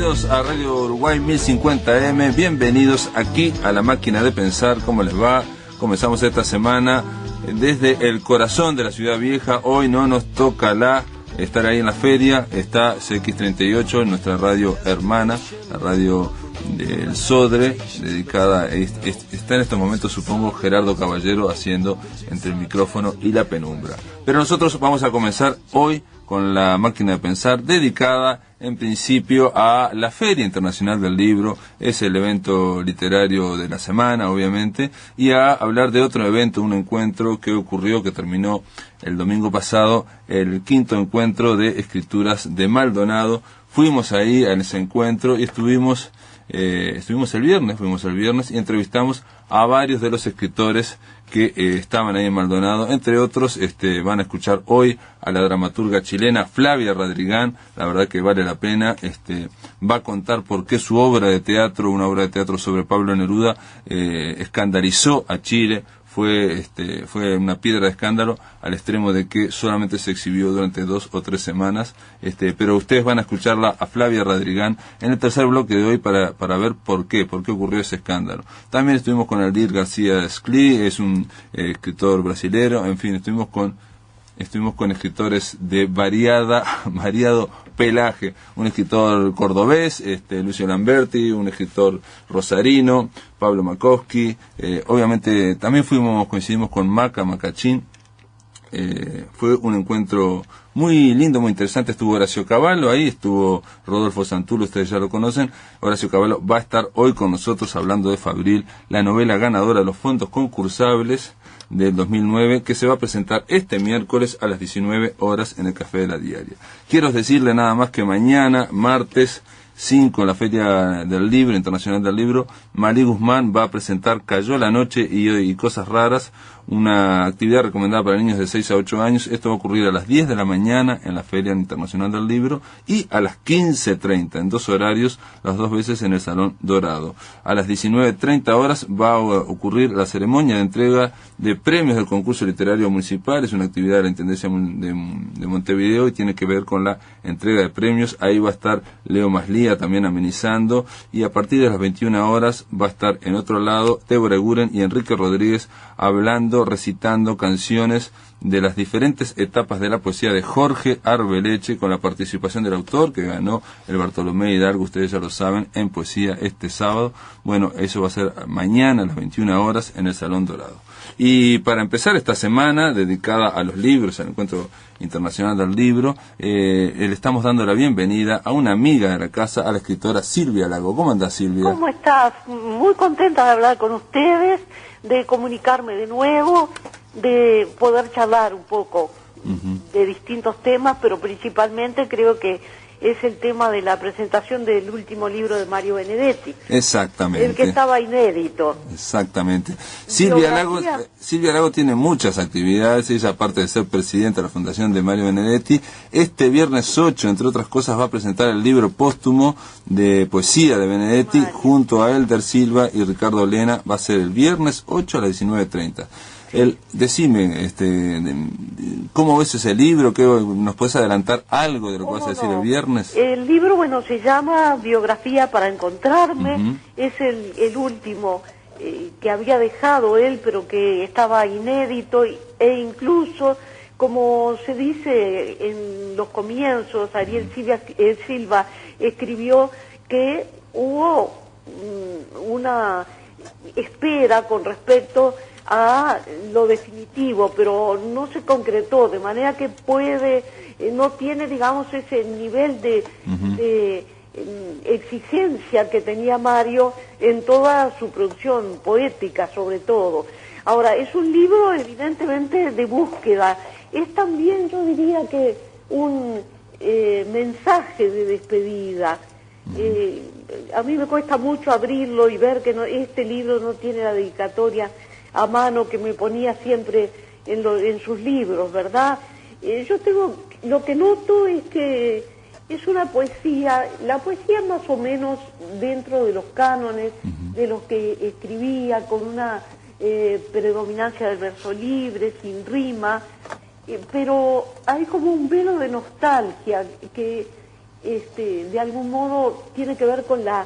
Bienvenidos a Radio Uruguay 1050M, bienvenidos aquí a La Máquina de Pensar. ¿Cómo les va? Comenzamos esta semana desde el corazón de la Ciudad Vieja. Hoy no nos toca estar ahí en la feria, está CX38, nuestra radio hermana, la radio del Sodre, dedicada, está en estos momentos, supongo, Gerardo Caballero haciendo entre el micrófono y la penumbra. Pero nosotros vamos a comenzar hoy con La Máquina de Pensar, dedicada en principio a la Feria Internacional del Libro, es el evento literario de la semana, obviamente, y a hablar de otro evento, un encuentro que ocurrió, que terminó el domingo pasado, el quinto encuentro de escrituras de Maldonado. Fuimos ahí a ese encuentro y fuimos el viernes y entrevistamos a varios de los escritores que estaban ahí en Maldonado. Entre otros, van a escuchar hoy a la dramaturga chilena Flavia Radrigán. La verdad que vale la pena. Va a contar por qué su obra de teatro, una obra de teatro sobre Pablo Neruda, escandalizó a Chile. Fue una piedra de escándalo al extremo de que solamente se exhibió durante 2 o 3 semanas. Pero ustedes van a escucharla a Flavia Radrigán en el tercer bloque de hoy para ver por qué ocurrió ese escándalo. También estuvimos con Aldir García Scli, es un escritor brasilero. En fin, estuvimos con escritores de variado pelaje, un escritor cordobés, Lucio Lamberti, un escritor rosarino, Pablo Makowski, obviamente también coincidimos con Macachín. Fue un encuentro muy lindo, muy interesante. Estuvo Horacio Cavallo ahí, estuvo Rodolfo Santulo, ustedes ya lo conocen. Horacio Cavallo va a estar hoy con nosotros hablando de Fabril, la novela ganadora de los fondos concursables del 2009, que se va a presentar este miércoles a las 19 horas en el Café de la Diaria. Quiero decirle nada más que mañana, martes 5, en la Feria del Libro, Internacional del Libro, Malí Guzmán va a presentar Cayó la Noche y Cosas Raras, una actividad recomendada para niños de 6 a 8 años. Esto va a ocurrir a las 10 de la mañana en la Feria Internacional del Libro y a las 15:30, en 2 horarios, las 2 veces en el Salón Dorado. A las 19:30 horas va a ocurrir la ceremonia de entrega de premios del concurso literario municipal. Es una actividad de la Intendencia de Montevideo y tiene que ver con la entrega de premios. Ahí va a estar Leo Maslía también amenizando, y a partir de las 21 horas va a estar en otro lado Débora Eguren y Enrique Rodríguez recitando canciones de las diferentes etapas de la poesía de Jorge Arbeleche, con la participación del autor que ganó el Bartolomé Hidalgo, ustedes ya lo saben, en poesía este sábado. Bueno, eso va a ser mañana a las 21 horas en el Salón Dorado. Y para empezar esta semana dedicada a los libros, al Encuentro Internacional del Libro, le estamos dando la bienvenida a una amiga de la casa, a la escritora Silvia Lago. ¿Cómo andás, Silvia? ¿Cómo estás? Muy contenta de hablar con ustedes, de comunicarme de nuevo, de poder charlar un poco de distintos temas, pero principalmente creo que es el tema de la presentación del último libro de Mario Benedetti. Exactamente. El que estaba inédito. Exactamente. Silvia Lago tiene muchas actividades. Ella, aparte de ser presidenta de la Fundación de Mario Benedetti, este viernes 8, entre otras cosas, va a presentar el libro póstumo de poesía de Benedetti junto a Elder Silva y Ricardo Lena. Va a ser el viernes 8 a las 19:30. Decime, ¿cómo ves ese libro? ¿Nos puedes adelantar algo de lo que vas a decir el viernes? El libro, se llama Biografía para Encontrarme. Es el último que había dejado él, pero que estaba inédito e incluso, como se dice en los comienzos, Ariel Silva escribió que hubo una espera con respecto a lo definitivo, pero no se concretó, de manera que no tiene, digamos, ese nivel de exigencia que tenía Mario en toda su producción poética, sobre todo. Ahora, es un libro evidentemente de búsqueda, es también, yo diría que un mensaje de despedida. A mí me cuesta mucho abrirlo y ver que este libro no tiene la dedicatoria a mano que me ponía siempre en sus libros, ¿verdad? Lo que noto es que es una poesía, la poesía más o menos dentro de los cánones de los que escribía, con una predominancia del verso libre, sin rima, pero hay como un velo de nostalgia que de algún modo tiene que ver con la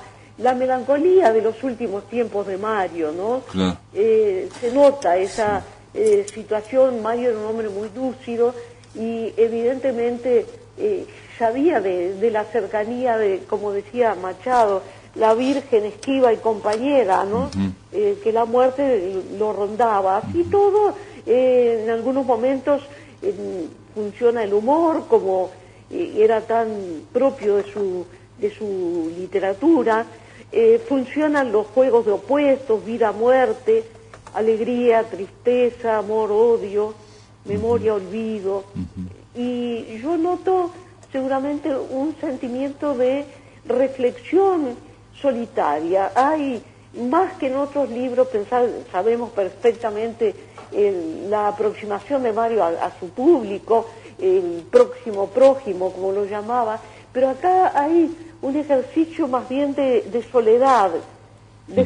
melancolía de los últimos tiempos de Mario, ¿no? Claro. Se nota esa situación. Mario era un hombre muy lúcido y evidentemente sabía de la cercanía de, como decía Machado, la Virgen esquiva y compañera, ¿no? Que la muerte lo rondaba. Así todo, en algunos momentos funciona el humor, como era tan propio de su literatura. Funcionan los juegos de opuestos, vida, muerte, alegría, tristeza, amor, odio, memoria, olvido. Y yo noto seguramente un sentimiento de reflexión solitaria. Hay, más que en otros libros, sabemos perfectamente la aproximación de Mario a su público, el prójimo, como lo llamaba, pero acá hay un ejercicio más bien de soledad,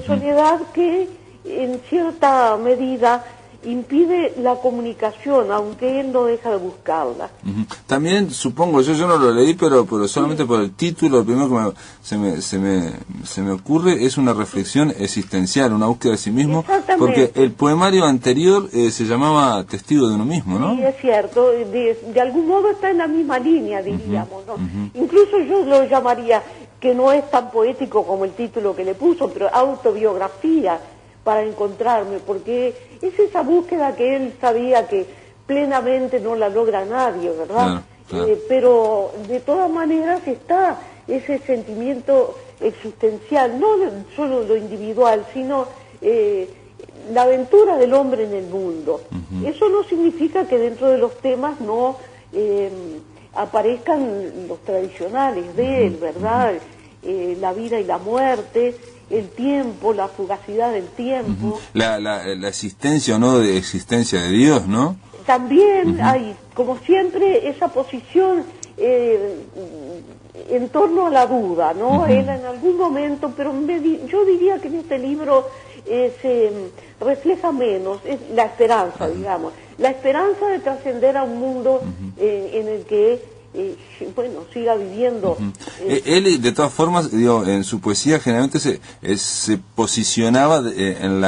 soledad que en cierta medida impide la comunicación, aunque él no deja de buscarla. También supongo, yo no lo leí, pero solamente por el título, lo primero que se me ocurre es una reflexión existencial, una búsqueda de sí mismo, porque el poemario anterior se llamaba Testigo de uno mismo, ¿no? Sí, es cierto, de algún modo está en la misma línea, diríamos, ¿no? Incluso yo lo llamaría, que no es tan poético como el título que le puso, pero autobiografía para encontrarme, porque es esa búsqueda que él sabía que plenamente no la logra nadie, ¿verdad? Claro. Pero de todas maneras está ese sentimiento existencial, no solo lo individual, sino la aventura del hombre en el mundo. Eso no significa que dentro de los temas no aparezcan los tradicionales de él, ¿verdad? La vida y la muerte, el tiempo, la fugacidad del tiempo. La existencia o no de existencia de Dios, ¿no? También hay, como siempre, esa posición en torno a la duda, ¿no? Él en algún momento, pero yo diría que en este libro se refleja menos, es la esperanza, digamos, la esperanza de trascender a un mundo en el que siga viviendo. Él, de todas formas, digo, en su poesía generalmente se posicionaba en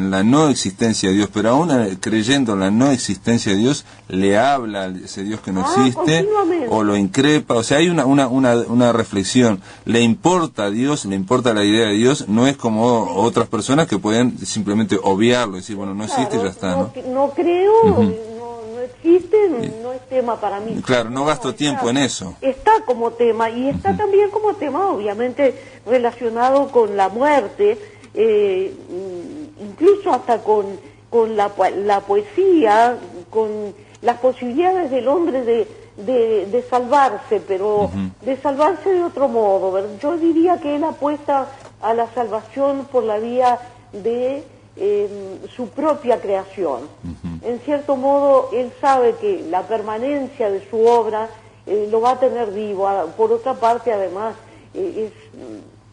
la no existencia de Dios, pero aún creyendo en la no existencia de Dios, le habla a ese Dios que no existe, o lo increpa. O sea, hay una reflexión. Le importa a Dios, le importa la idea de Dios, no es como otras personas que pueden simplemente obviarlo, decir, bueno, no existe y ya está, ¿no? No creo, no existe, no es tema para mí. Claro, no gasto tiempo en eso. Está como tema, y está también como tema, obviamente, relacionado con la muerte, incluso hasta con la poesía, con las posibilidades del hombre de salvarse, pero de salvarse de otro modo, ¿verdad? Yo diría que él apuesta a la salvación por la vía de su propia creación. En cierto modo, él sabe que la permanencia de su obra lo va a tener vivo. Por otra parte, además, es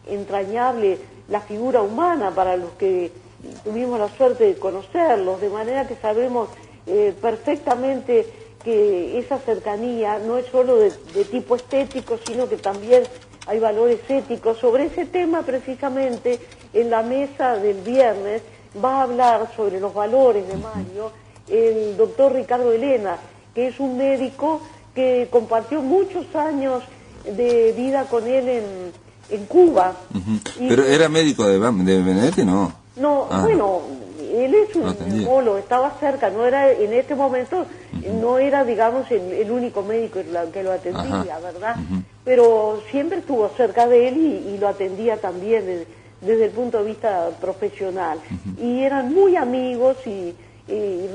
entrañable la figura humana para los que tuvimos la suerte de conocerlos, de manera que sabemos perfectamente que esa cercanía no es solo de tipo estético, sino que también hay valores éticos. Sobre ese tema, precisamente, en la mesa del viernes va a hablar sobre los valores de Mario el doctor Ricardo Elena, que es un médico que compartió muchos años de vida con él en Cuba. ¿Pero era médico de Benedetti, no? No, bueno, él es un neumólogo, estaba cerca, no era, en este momento, no era, digamos, el único médico que lo atendía, ¿verdad? Pero siempre estuvo cerca de él y lo atendía también desde el punto de vista profesional. Y eran muy amigos y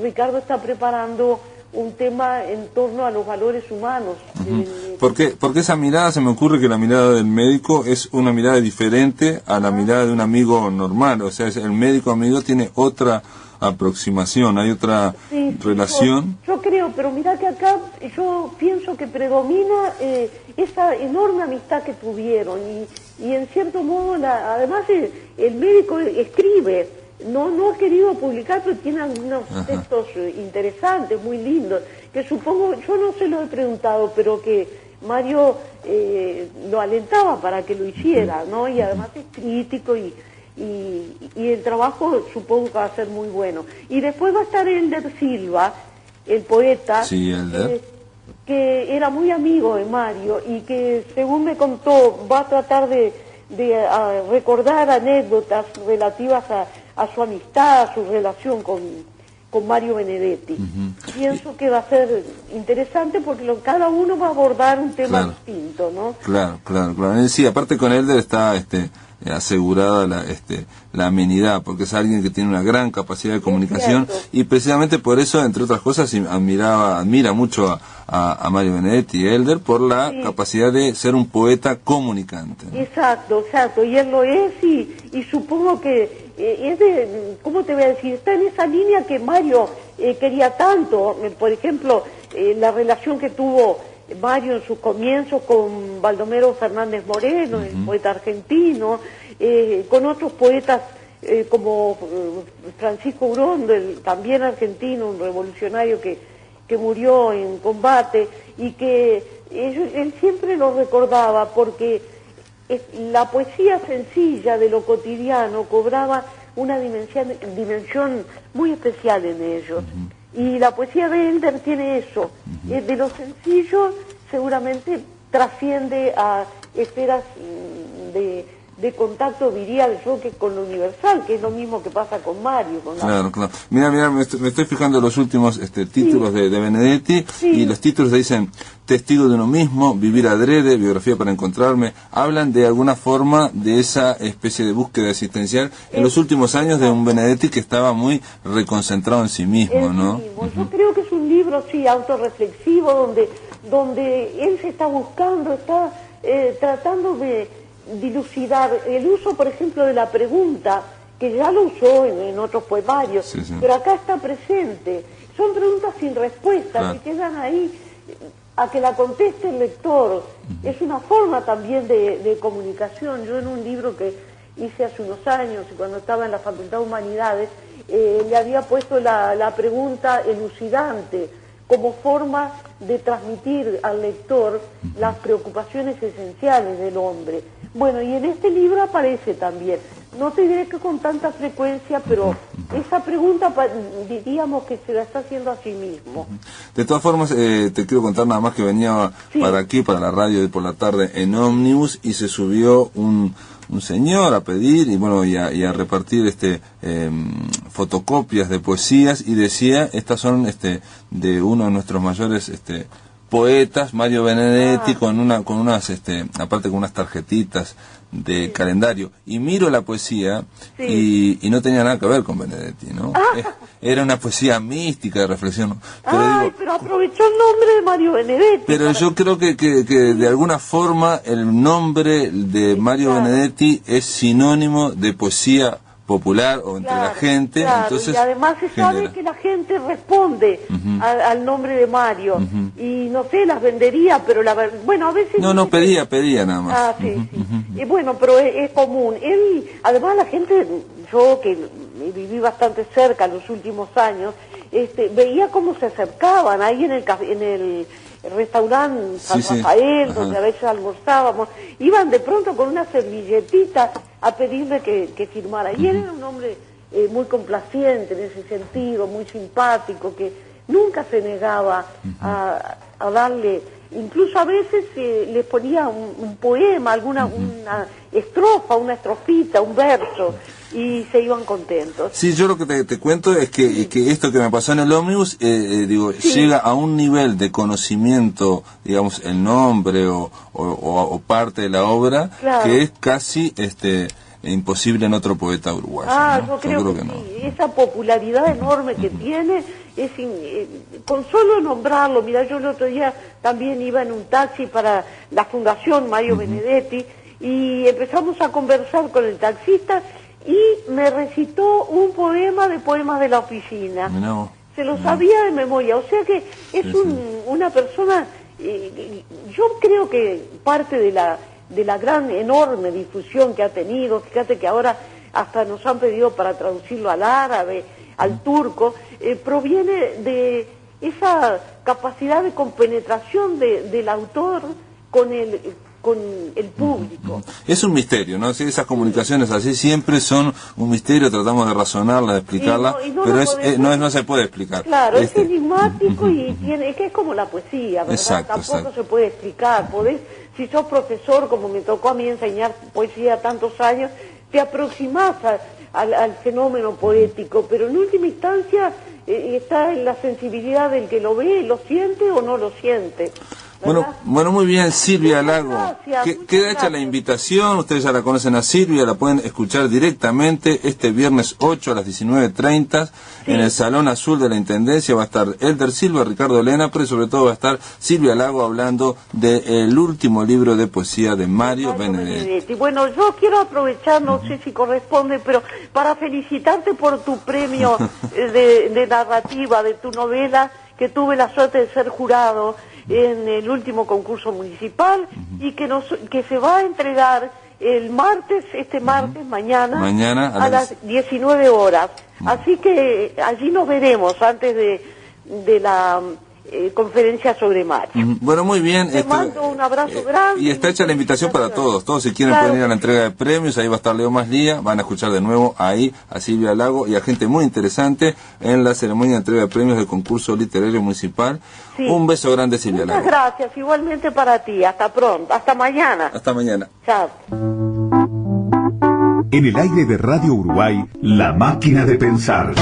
Ricardo está preparando un tema en torno a los valores humanos. Porque esa mirada, se me ocurre que la mirada del médico es una mirada diferente a la mirada de un amigo normal. O sea, el médico amigo tiene otra aproximación, hay otra relación. Yo creo, pero mira que acá yo pienso que predomina esa enorme amistad que tuvieron y en cierto modo, además el médico escribe. No ha querido publicar, pero tiene algunos textos interesantes, muy lindos, que supongo, yo no se lo he preguntado, pero que Mario lo alentaba para que lo hiciera, ¿no? Y además es crítico y el trabajo supongo que va a ser muy bueno. Y después va a estar Elder Silva, el poeta, sí, Elder, que era muy amigo de Mario y que, según me contó, va a tratar de recordar anécdotas relativas a su amistad, a su relación con Mario Benedetti. Pienso que va a ser interesante porque cada uno va a abordar un tema distinto, ¿no? Claro. Sí, aparte con Elder está asegurada la amenidad, porque es alguien que tiene una gran capacidad de comunicación y precisamente por eso, entre otras cosas, admira mucho a Mario Benedetti, Elder, por la capacidad de ser un poeta comunicante, ¿no? Exacto, y él lo es y supongo que es de, ¿cómo te voy a decir? Está en esa línea que Mario quería tanto, por ejemplo, la relación que tuvo Mario en sus comienzos con Baldomero Fernández Moreno, el poeta argentino, con otros poetas como Francisco Urondo, también argentino, un revolucionario que murió en combate, y que él siempre lo recordaba porque la poesía sencilla de lo cotidiano cobraba una dimensión muy especial en ellos. Y la poesía de Elder tiene eso, de lo sencillo seguramente trasciende a esferas de contacto, diría yo, que con lo universal, que es lo mismo que pasa con Mario. Claro. Mira, me estoy fijando en los últimos títulos de Benedetti, y los títulos dicen Testigo de uno mismo, Vivir adrede, Biografía para encontrarme. Hablan de alguna forma de esa especie de búsqueda existencial en los últimos años de un Benedetti que estaba muy reconcentrado en sí mismo, ¿no? Yo creo que es un libro, autorreflexivo, donde él se está buscando, está tratando de dilucidar el uso, por ejemplo, de la pregunta, que ya lo usó en otros poemarios, pero acá está presente. Son preguntas sin respuesta, que quedan ahí a que la conteste el lector. Es una forma también de comunicación. Yo, en un libro que hice hace unos años, cuando estaba en la Facultad de Humanidades, le había puesto la pregunta elucidante como forma de transmitir al lector las preocupaciones esenciales del hombre. Bueno, y en este libro aparece también, no te diré que con tanta frecuencia, pero esa pregunta diríamos que se la está haciendo a sí mismo. De todas formas, te quiero contar nada más que venía para aquí, para la radio de por la tarde, en ómnibus, y se subió un señor a pedir y a repartir fotocopias de poesías, y decía, estas son de uno de nuestros mayores poetas, Mario Benedetti, con unas aparte con unas tarjetitas de calendario, y miro la poesía y no tenía nada que ver con Benedetti, ¿no? Era una poesía mística, de reflexión. Pero aprovechó el nombre de Mario Benedetti. Pero yo creo que de alguna forma el nombre de Mario Benedetti es sinónimo de poesía popular o entre la gente, entonces, y además se sabe que la gente responde al nombre de Mario, y no sé, las vendería, pero bueno, a veces no pedía nada más. Y bueno, pero es común. Además, la gente, yo que viví bastante cerca en los últimos años, veía cómo se acercaban ahí en el restaurante San Rafael, donde a veces almorzábamos, iban de pronto con una servilletita a pedirle que firmara. Y él era un hombre muy complaciente en ese sentido, muy simpático, que nunca se negaba a darle, incluso a veces les ponía un poema, una estrofa, una estrofita, un verso, y se iban contentos. Sí, yo lo que te cuento es que esto que me pasó en el ómnibus, llega a un nivel de conocimiento, digamos, el nombre o parte de la obra, que es casi imposible en otro poeta uruguayo, ¿no? Yo creo que no. Esa popularidad enorme que tiene, con solo nombrarlo. Mira, yo el otro día también iba en un taxi para la Fundación Mario Benedetti, y empezamos a conversar con el taxista, y me recitó un poema de Poemas de la Oficina. Se lo sabía de memoria, o sea que es una persona, yo creo que parte de la gran, enorme difusión que ha tenido. Fíjate que ahora hasta nos han pedido para traducirlo al árabe, al turco, proviene de esa capacidad de compenetración del autor con el público. Es un misterio, ¿no? Sí, esas comunicaciones así siempre son un misterio, tratamos de razonarlas, de explicarlas, pero no se puede explicar. Claro, es enigmático y es que es como la poesía, ¿verdad? Exacto, Tampoco se puede explicar. Si sos profesor, como me tocó a mí enseñar poesía tantos años, te aproximás al fenómeno poético, pero en última instancia está en la sensibilidad del que lo ve, lo siente o no lo siente. Bueno, muy bien, Silvia Lago. Queda hecha la invitación, ustedes ya la conocen a Silvia, la pueden escuchar directamente este viernes 8 a las 19:30 en el Salón Azul de la Intendencia. Va a estar Elder Silva, Ricardo Lena, pero sobre todo va a estar Silvia Lago hablando del último libro de poesía de Mario Benedetti. Bueno, yo quiero aprovechar, no sé si corresponde, pero para felicitarte por tu premio de narrativa, de tu novela, que tuve la suerte de ser jurado en el último concurso municipal y que se va a entregar el martes, mañana a las 19 horas. Así que allí nos veremos antes de la conferencia sobre Mario. Bueno, muy bien. Te mando un abrazo grande. Y está hecha la invitación para todos. Todos si quieren pueden ir a la entrega de premios. Ahí va a estar Leo Maslía. Van a escuchar de nuevo ahí a Silvia Lago y a gente muy interesante en la ceremonia de entrega de premios del concurso literario municipal. Sí. Un beso grande, Silvia Lago. Muchas gracias. Igualmente para ti. Hasta pronto. Hasta mañana. Hasta mañana. Chao. En el aire de Radio Uruguay, La Máquina de Pensar.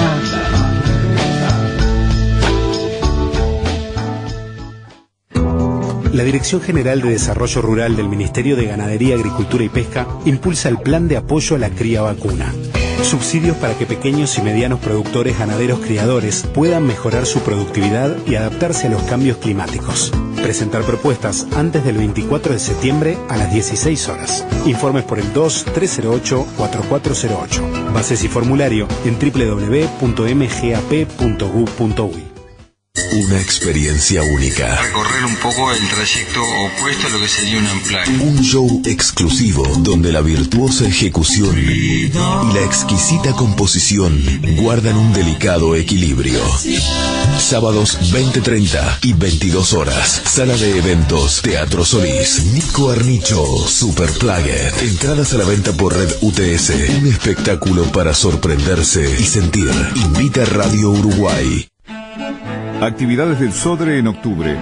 La Dirección General de Desarrollo Rural del Ministerio de Ganadería, Agricultura y Pesca impulsa el Plan de Apoyo a la Cría Vacuna. Subsidios para que pequeños y medianos productores ganaderos criadores puedan mejorar su productividad y adaptarse a los cambios climáticos. Presentar propuestas antes del 24 de septiembre a las 16 horas. Informes por el 2308-4408. Bases y formulario en www.mgap.gov.uy. Una experiencia única. Recorrer un poco el trayecto opuesto a lo que sería un unplugged. Un show exclusivo donde la virtuosa ejecución y la exquisita composición guardan un delicado equilibrio. Sábados 20:30 y 22 horas. Sala de eventos Teatro Solís. Nico Arnicho, Superplugged. Entradas a la venta por Red UTS. Un espectáculo para sorprenderse y sentir. Invita Radio Uruguay. Actividades del Sodre en octubre.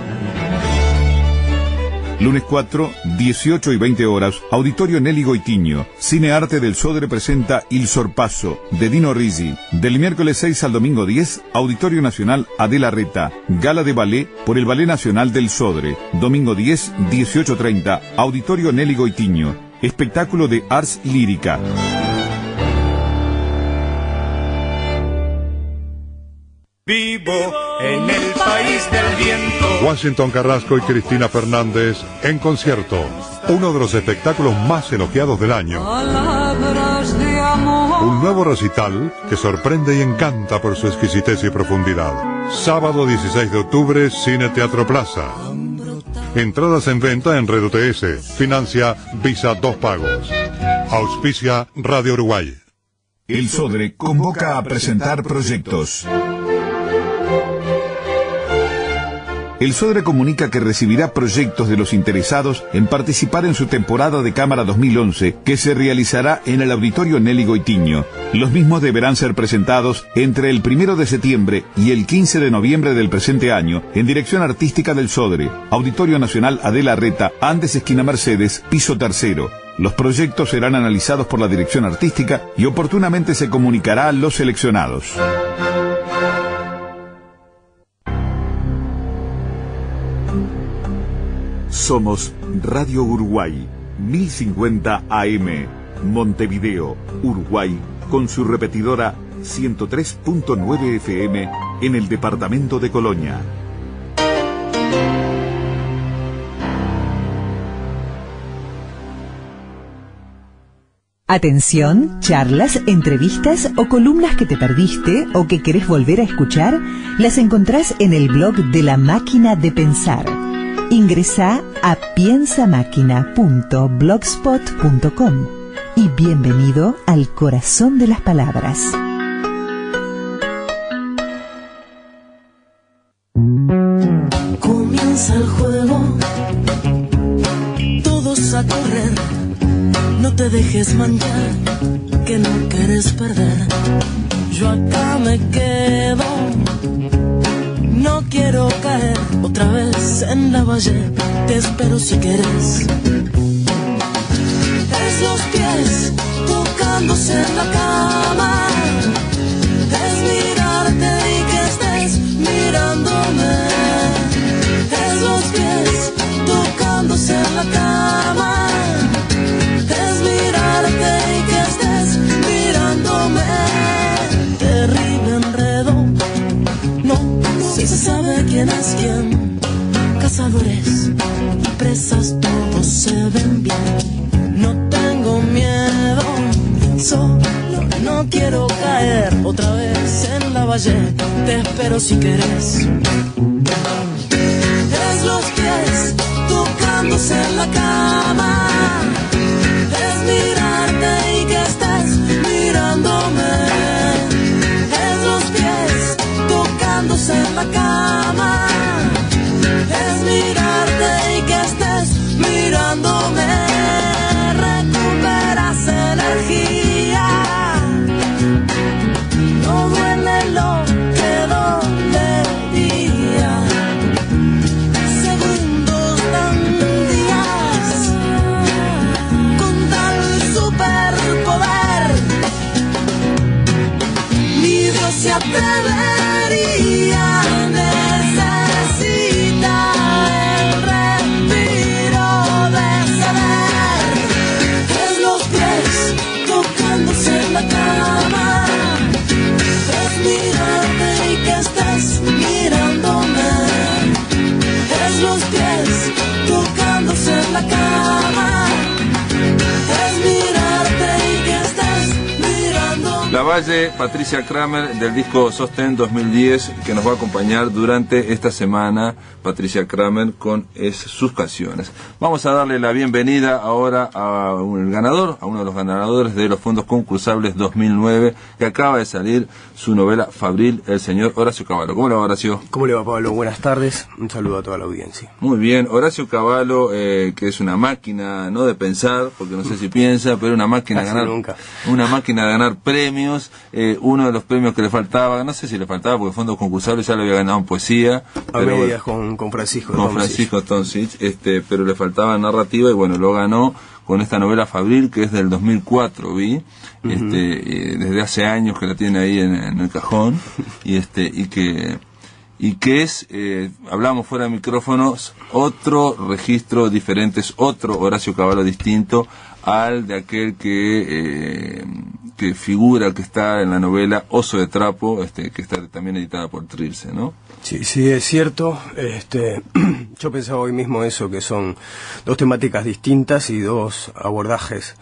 Lunes 4, 18 y 20 horas, Auditorio Nelly Goitiño. Cine Arte del Sodre presenta Il Sorpasso, de Dino Risi. Del miércoles 6 al domingo 10, Auditorio Nacional Adela Reta. Gala de ballet por el Ballet Nacional del Sodre. Domingo 10, 18:30, Auditorio Nelly Goitiño. Espectáculo de Ars Lírica. Vivo en el país del viento. Washington Carrasco y Cristina Fernández en concierto. Uno de los espectáculos más elogiados del año. Un nuevo recital que sorprende y encanta por su exquisitez y profundidad. Sábado 16 de octubre, Cine Teatro Plaza. Entradas en venta en Red UTS. Financia Visa 2 Pagos. Auspicia Radio Uruguay. El Sodre convoca a presentar proyectos. El Sodre comunica que recibirá proyectos de los interesados en participar en su temporada de Cámara 2011, que se realizará en el Auditorio Nelly Goitiño. Los mismos deberán ser presentados entre el 1 de septiembre y el 15 de noviembre del presente año en Dirección Artística del Sodre, Auditorio Nacional Adela Reta, Andes esquina Mercedes, piso 3. Los proyectos serán analizados por la Dirección Artística y oportunamente se comunicará a los seleccionados. Somos Radio Uruguay, 1050 AM, Montevideo, Uruguay, con su repetidora 103.9 FM en el departamento de Colonia. Atención, charlas, entrevistas o columnas que te perdiste o que querés volver a escuchar, las encontrás en el blog de La Máquina de Pensar. Ingresá a piensamáquina.blogspot.com y bienvenido al corazón de las palabras. Comienza el juego, a correr, no te dejes manchar, que no quieres perder. Yo acá me quedo, no quiero caer otra vez en la valle, te espero si quieres. Es los pies tocándose en la cama, es mirarte y que estés mirándome. Es los pies tocándose en la cama, es mirarte y que estés mirándome. Terrible enredo, no si se sabe quién es quién. Cazadores y presas todos se ven bien. No tengo miedo, solo no quiero caer otra vez en la valle, te espero si querés. Es los pies tocándose en la cama, es mirarte y que estés mirándome. Es los pies tocándose en la cama, es mirarte y que estés mirándome. Recuperas energía, no duele lo que dolería. Segundos dan días, con tal superpoder, ni Dios se atrevería. Necesita el respiro de ceder. Es los pies tocándose en la cama, es mirarte y que estés mirándome. Es los pies tocándose en la cama, es mirarte y que estés mirándome. La Valle, Patricia Kramer, del disco Sostén 2010, que nos va a acompañar durante esta semana, Patricia Kramer, con sus canciones. Vamos a darle la bienvenida ahora a uno de los ganadores de los fondos concursables 2009, que acaba de salir su novela Fabril, el señor Horacio Cavallo. ¿Cómo le va, Horacio? ¿Cómo le va, Pablo? Buenas tardes, un saludo a toda la audiencia. Muy bien, Horacio Cavallo, que es una máquina, no de pensar, porque no sé si piensa, pero una máquina de ganar, una máquina de ganar premios. Uno de los premios que le faltaba, no sé si le faltaba, porque fondos concursables ya lo había ganado en poesía. A medias con Francisco. Con Francisco Toncic, pero le faltaba narrativa y bueno, lo ganó con esta novela Fabril, que es del 2004, vi, desde hace años que la tiene ahí en el cajón, y que es, hablamos fuera de micrófonos, otro registro diferente, es otro Horacio Cavallo distinto al de aquel que figura, que está en la novela Oso de Trapo, que está también editada por Trilce, ¿no? Sí, es cierto. Yo pensaba hoy mismo eso, que son dos temáticas distintas y dos abordajes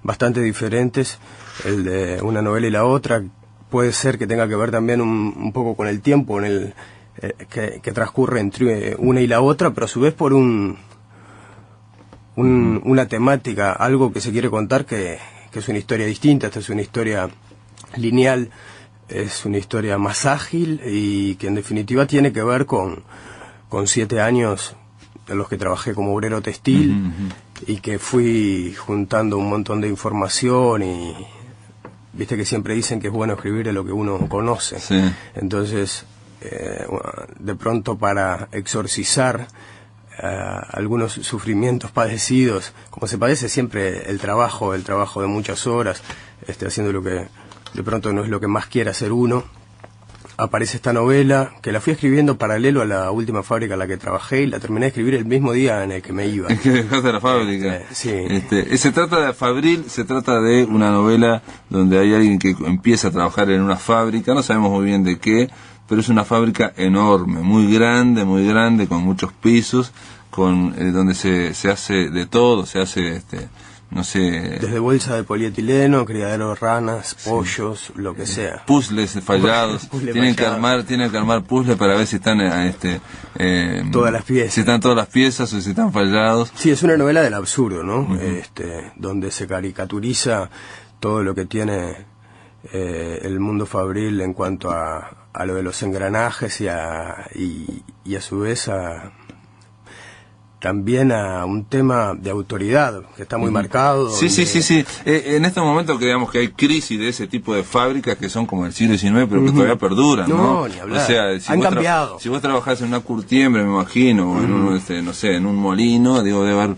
bastante diferentes, el de una novela y la otra. Puede ser que tenga que ver también un poco con el tiempo en el que transcurre entre una y la otra, pero a su vez por una temática, algo que se quiere contar que es una historia distinta. Esta es una historia lineal, es una historia más ágil y que en definitiva tiene que ver con 7 años en los que trabajé como obrero textil y que fui juntando un montón de información y viste que siempre dicen que es bueno escribir de lo que uno conoce. Sí. Entonces, de pronto para exorcizar algunos sufrimientos padecidos, como se padece siempre el trabajo de muchas horas, haciendo lo que de pronto no es lo que más quiere hacer uno, aparece esta novela, que la fui escribiendo paralelo a la última fábrica en la que trabajé, y la terminé de escribir el mismo día en el que me iba. Es que dejaste la fábrica. Sí. Se trata de Fabril, se trata de una novela donde hay alguien que empieza a trabajar en una fábrica, no sabemos muy bien de qué, pero es una fábrica enorme, muy grande, con muchos pisos, donde se hace de todo, se hace, no sé... Desde bolsa de polietileno, criadero de ranas, pollos, lo que sea. Puzzles fallados, tienen que armar puzzles para ver si están, todas las piezas. Si están todas las piezas o si están fallados. Sí, es una novela del absurdo, ¿no? Donde se caricaturiza todo lo que tiene el mundo fabril en cuanto a lo de los engranajes y a su vez a también a un tema de autoridad que está muy marcado. Sí. En estos momentos creemos que hay crisis de ese tipo de fábricas que son como del siglo XIX, pero que todavía perduran, ¿no? Ni hablar. O sea, Han cambiado. Si vos trabajás en una curtiembre, me imagino, o en un, no sé, en un molino, digo, debe haber,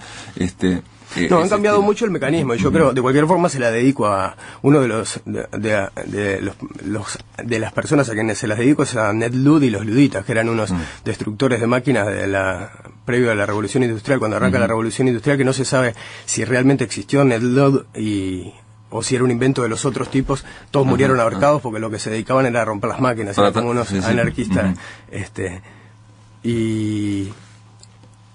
han cambiado mucho el mecanismo, y yo creo, de cualquier forma se la dedico a uno de las personas a quienes se las dedico, es a Ned Ludd y los luditas, que eran unos destructores de máquinas previo a la Revolución Industrial, cuando arranca la Revolución Industrial, que no se sabe si realmente existió Ned Ludd o si era un invento de los otros tipos. Todos murieron ahorcados porque lo que se dedicaban era a romper las máquinas, eran como unos anarquistas.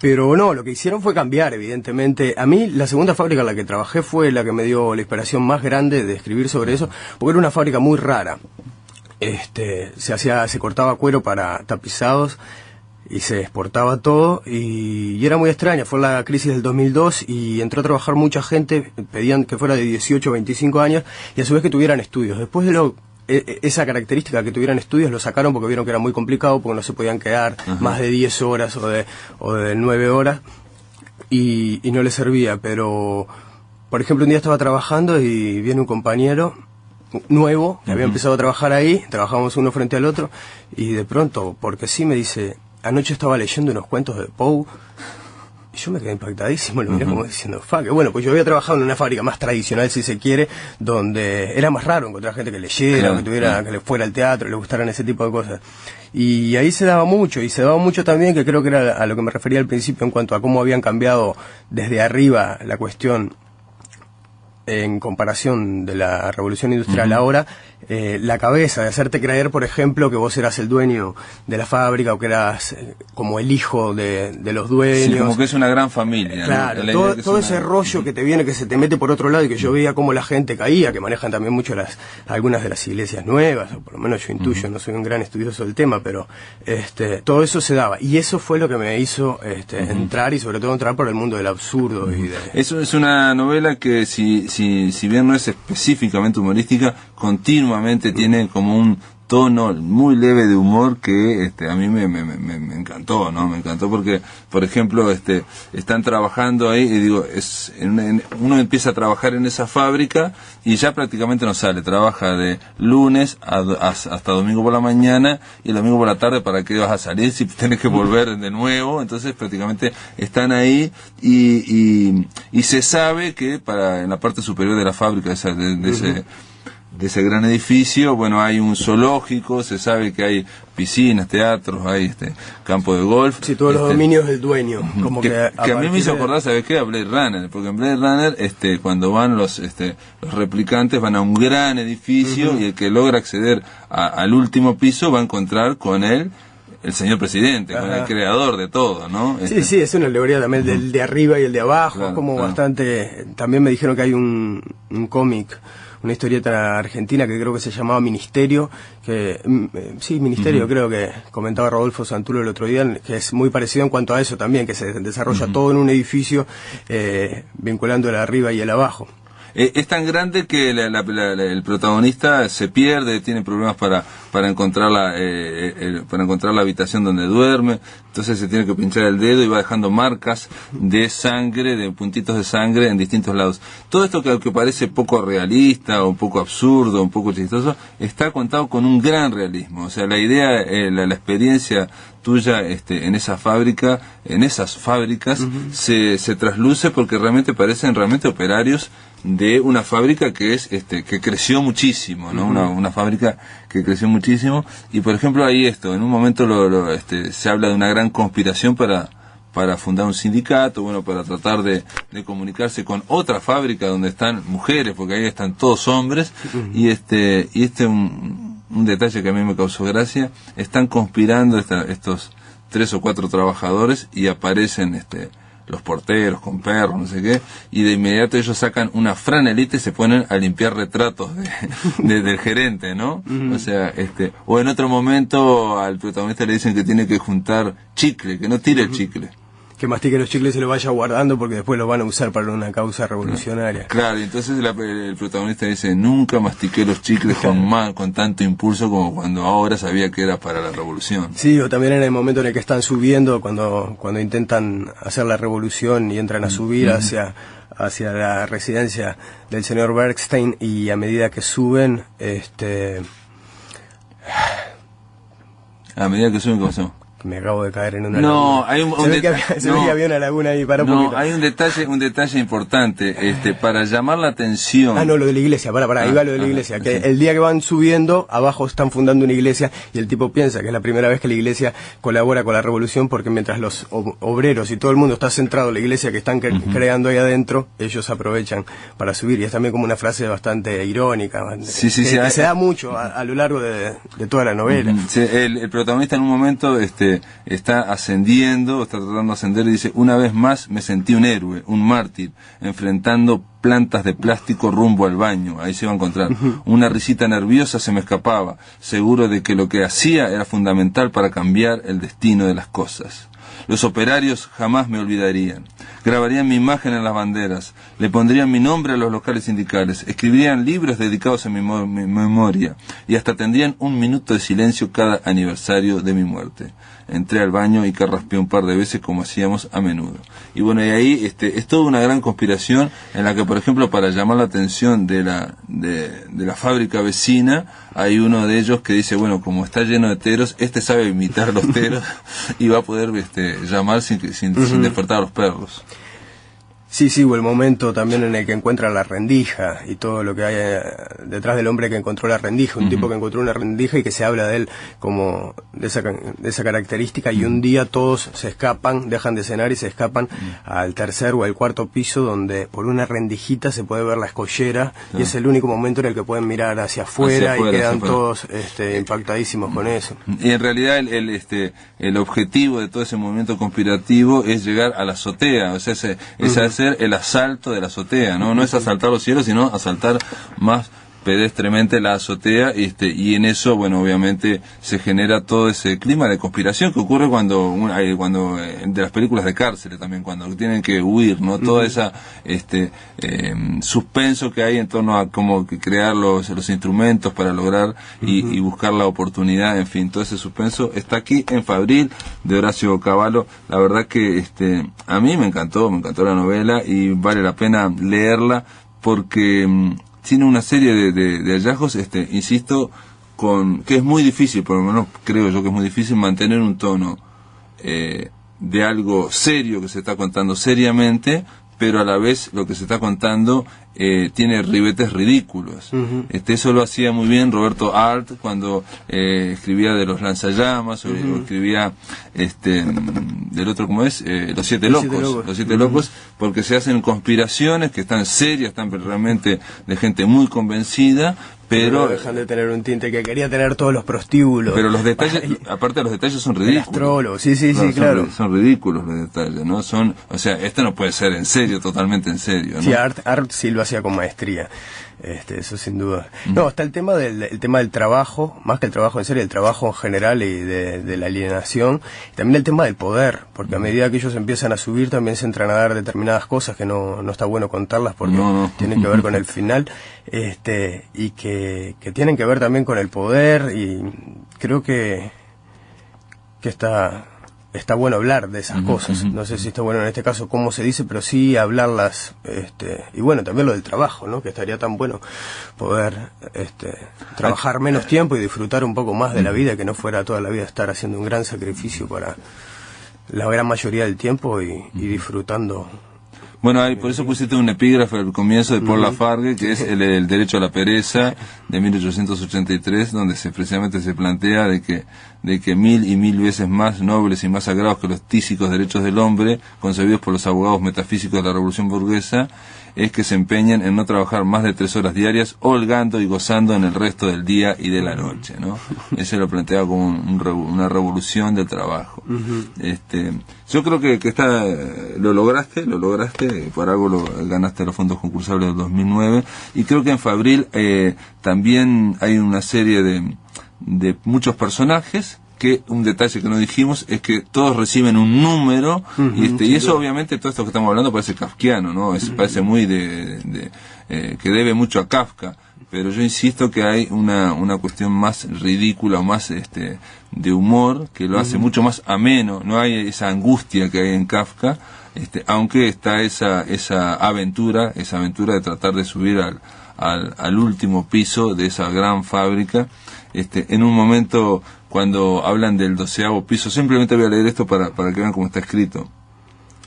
Pero no, lo que hicieron fue cambiar, evidentemente. A mí, la segunda fábrica en la que trabajé fue la que me dio la inspiración más grande de escribir sobre eso, porque era una fábrica muy rara. Se cortaba cuero para tapizados y se exportaba todo, y era muy extraña. Fue la crisis del 2002 y entró a trabajar mucha gente, pedían que fuera de 18 o 25 años y a su vez que tuvieran estudios. Después de esa característica que tuvieran estudios lo sacaron porque vieron que era muy complicado, porque no se podían quedar más de 10 horas o de 9 horas y no les servía. Pero, por ejemplo, un día estaba trabajando y viene un compañero nuevo que había empezado a trabajar ahí, trabajábamos uno frente al otro, y de pronto, porque sí, me dice: anoche estaba leyendo unos cuentos de Poe. Y yo me quedé impactadísimo, lo miré como diciendo, fuck. Bueno, pues yo había trabajado en una fábrica más tradicional, si se quiere, donde era más raro encontrar gente que leyera, que le fuera al teatro, le gustaran ese tipo de cosas. Y ahí se daba mucho, también, que creo que era a lo que me refería al principio en cuanto a cómo habían cambiado desde arriba la cuestión en comparación de la Revolución Industrial ahora, la cabeza de hacerte creer, por ejemplo, que vos eras el dueño de la fábrica o que eras como el hijo de los dueños. Sí, como que es una gran familia. Claro, ¿no? todo ese rollo que te viene, que se te mete por otro lado, y que yo veía cómo la gente caía, que manejan también mucho algunas de las iglesias nuevas, o por lo menos yo intuyo, no soy un gran estudioso del tema, pero todo eso se daba. Y eso fue lo que me hizo entrar, y sobre todo entrar por el mundo del absurdo. Eso es una novela que, si bien no es específicamente humorística, continuamente tiene como un tono muy leve de humor que a mí me encantó, ¿no? Me encantó porque, por ejemplo, están trabajando ahí y digo, uno empieza a trabajar en esa fábrica y ya prácticamente no sale, trabaja de lunes hasta domingo por la mañana, y el domingo por la tarde, ¿para qué vas a salir si tienes que volver de nuevo? Entonces prácticamente están ahí y se sabe que en la parte superior de la fábrica de ese gran edificio, bueno, hay un zoológico, se sabe que hay piscinas, teatros, hay campo de golf. Sí, todos los dominios del dueño. Como que a mí me hizo acordar, ¿sabes qué? A Blade Runner, porque en Blade Runner, cuando van los replicantes, van a un gran edificio, y el que logra acceder al último piso va a encontrar con él el señor presidente, con el creador de todo, ¿no? Sí, es una alegoría también del de arriba y el de abajo, bastante. También me dijeron que hay un cómic, una historieta argentina que creo que se llamaba Ministerio, Ministerio, creo que comentaba Rodolfo Santulo el otro día, que es muy parecido en cuanto a eso también, que se desarrolla todo en un edificio, vinculando el arriba y el abajo. Es tan grande que el protagonista se pierde, tiene problemas para encontrar la habitación donde duerme, entonces se tiene que pinchar el dedo y va dejando marcas de sangre, de puntitos de sangre en distintos lados. Todo esto que parece poco realista, o un poco absurdo, un poco chistoso, está contado con un gran realismo. O sea, la idea, la experiencia tuya en esa fábrica, en esas fábricas, se trasluce porque realmente parecen operarios de una fábrica que que creció muchísimo, ¿no? Una fábrica que creció muchísimo. Y por ejemplo ahí en un momento se habla de una gran conspiración para fundar un sindicato, bueno, para tratar de comunicarse con otra fábrica donde están mujeres, porque ahí están todos hombres, y un detalle que a mí me causó gracia: están conspirando estos 3 o 4 trabajadores, y aparecen los porteros con perros, no sé qué, y de inmediato ellos sacan una franelita y se ponen a limpiar retratos del gerente, ¿no? O sea, o en otro momento al protagonista le dicen que tiene que juntar chicle, que no tire el chicle. que mastique los chicles y se lo vaya guardando porque después lo van a usar para una causa revolucionaria. Claro, y entonces el protagonista dice, nunca mastiqué los chicles con tanto impulso como cuando ahora sabía que era para la revolución. Sí, o también en el momento en el que están subiendo, cuando intentan hacer la revolución y entran a subir hacia la residencia del señor Bergstein, y a medida que suben, a medida que suben, ¿cómo se llama? Me acabo de caer en una laguna. Se ve que había una laguna ahí, para un poquito. Hay un detalle importante, para llamar la atención. Lo de la iglesia, ahí va lo de la iglesia, que el día que van subiendo, abajo están fundando una iglesia, y el tipo piensa que es la primera vez que la iglesia colabora con la revolución, porque mientras los obreros y todo el mundo está centrado en la iglesia que están creando ahí adentro, ellos aprovechan para subir, y es también como una frase bastante irónica, que se da mucho a lo largo de toda la novela. El protagonista en un momento, está ascendiendo, está tratando de ascender y dice, una vez más me sentí un héroe, un mártir, enfrentando plantas de plástico rumbo al baño. Ahí se va a encontrar. Una risita nerviosa se me escapaba, seguro de que lo que hacía era fundamental para cambiar el destino de las cosas. Los operarios jamás me olvidarían. Grabarían mi imagen en las banderas, le pondrían mi nombre a los locales sindicales, escribirían libros dedicados a mi memoria, y hasta tendrían un minuto de silencio cada aniversario de mi muerte. Entré al baño y carraspeé un par de veces como hacíamos a menudo. Y bueno, y ahí es toda una gran conspiración en la que, por ejemplo, para llamar la atención de la fábrica vecina, hay uno de ellos que dice, bueno, como está lleno de teros, sabe imitar los teros y va a poder llamar sin despertar a los perros. Sí, o el momento también en el que encuentra la rendija y todo lo que hay detrás del hombre que encontró la rendija, un tipo que encontró una rendija y que se habla de él como de esa característica, y un día todos se escapan, dejan de cenar y se escapan al tercer o al cuarto piso, donde por una rendijita se puede ver la escollera, y es el único momento en el que pueden mirar hacia afuera y quedan todos impactadísimos con eso. Y en realidad el objetivo de todo ese movimiento conspirativo es llegar a la azotea, o sea, es hacer el asalto de la azotea, no es asaltar los cielos, sino asaltar más pedestremente la azotea, y en eso, bueno, obviamente se genera todo ese clima de conspiración que ocurre cuando de las películas de cárceles también, cuando tienen que huir, ¿no? Toda esa suspenso que hay en torno a cómo crear los instrumentos para lograr y buscar la oportunidad, en fin, todo ese suspenso está aquí en Fabril, de Horacio Cavallo. La verdad que a mí me encantó la novela y vale la pena leerla porque tiene una serie de hallazgos, insisto, que es muy difícil, por lo menos creo yo que es muy difícil mantener un tono de algo serio que se está contando seriamente, pero a la vez lo que se está contando tiene ribetes ridículos. Eso lo hacía muy bien Roberto Arlt cuando escribía de los lanzallamas, o escribía del otro, ¿cómo es? Los siete locos, porque se hacen conspiraciones que están serias, están realmente de gente muy convencida, pero dejan de tener un tinte que quería tener todos los prostíbulos. Pero los detalles, aparte de los detalles, son ridículos. El astrólogo, sí, claro. Son ridículos los detalles, ¿no? O sea, esto no puede ser en serio, totalmente en serio, ¿no? Sí, Arlt sí lo hacía con maestría. Eso sin duda. No, está el tema del trabajo, más que el trabajo en serio, el trabajo en general y de la alienación, y también el tema del poder, porque a medida que ellos empiezan a subir también se entran a dar determinadas cosas que no está bueno contarlas porque tienen que ver con el final, y que tienen que ver también con el poder, y creo que está bueno hablar de esas cosas. No sé si está bueno en este caso cómo se dice, pero sí hablarlas, y bueno, también lo del trabajo, ¿no? Que estaría tan bueno poder trabajar menos tiempo y disfrutar un poco más de la vida, que no fuera toda la vida estar haciendo un gran sacrificio para la gran mayoría del tiempo y disfrutando. Bueno, por eso pusiste un epígrafe al comienzo de Paul Lafargue, que es el derecho a la pereza, de 1883, donde precisamente se plantea de que 1000 y 1000 veces más nobles y más sagrados que los tísicos derechos del hombre, concebidos por los abogados metafísicos de la revolución burguesa, es que se empeñen en no trabajar más de 3 horas diarias, holgando y gozando en el resto del día y de la noche, ¿no? Ese lo plantea como una revolución del trabajo. Yo creo que lo lograste, por algo ganaste los fondos concursables del 2009, y creo que en Fabril también hay una serie de muchos personajes que un detalle que no dijimos es que todos reciben un número, y eso obviamente, todo esto que estamos hablando parece kafkiano, ¿no? Parece muy que debe mucho a Kafka, pero yo insisto que hay una cuestión más ridícula, o más de humor, que lo hace mucho más ameno. No hay esa angustia que hay en Kafka, aunque está esa aventura de tratar de subir al último piso de esa gran fábrica. En un momento, cuando hablan del 12º piso, simplemente voy a leer esto para que vean cómo está escrito.